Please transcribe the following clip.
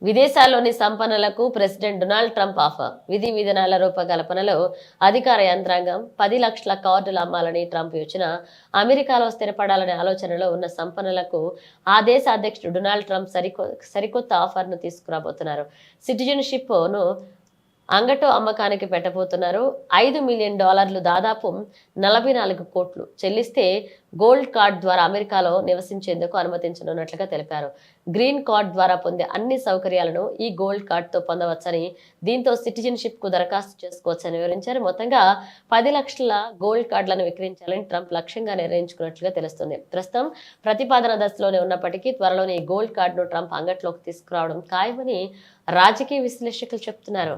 విదేశాల్లోని సంపన్నులకు president Donald Trump offer. విధి విధానాల రూపకల్పనలో అధికార యంత్రాంగం 10 లక్షల కార్డులు అమ్మాలని ట్రంప్ యోచన. అమెరికాలో స్థిరపడాలనే ఆలోచనలో ఉన్న సంపన్నులకు ఆ దేశ అధ్యక్షుడు డొనాల్డ్ ట్రంప్ సరికొత్త ఆఫర్ను తీసుకురాబోతున్నారు. సిటిజన్షిప్ ను అంగటో అమ్మకానికి పెట్టబోతున్నారు. $5 మిలియన్, దాదాపు 44 కోట్లు చెల్లిస్తే గోల్డ్ కార్డ్ ద్వారా అమెరికాలో నివసించేందుకు అనుమతించనున్నట్లుగా తెలిపారు. గ్రీన్ కార్డ్ ద్వారా పొందే అన్ని సౌకర్యాలను ఈ గోల్డ్ కార్డ్తో పొందవచ్చని, దీంతో సిటిజన్షిప్ కు దరఖాస్తు చేసుకోవచ్చని వివరించారు. మొత్తంగా 10 లక్షల గోల్డ్ కార్డులను విక్రయించాలని ట్రంప్ లక్ష్యంగా నిర్ణయించుకున్నట్లుగా తెలుస్తుంది. ప్రస్తుతం ప్రతిపాదన దశలోనే ఉన్నప్పటికీ త్వరలోనే ఈ గోల్డ్ కార్డును ట్రంప్ అంగట్లోకి తీసుకురావడం ఖాయమని రాజకీయ విశ్లేషకులు చెప్తున్నారు.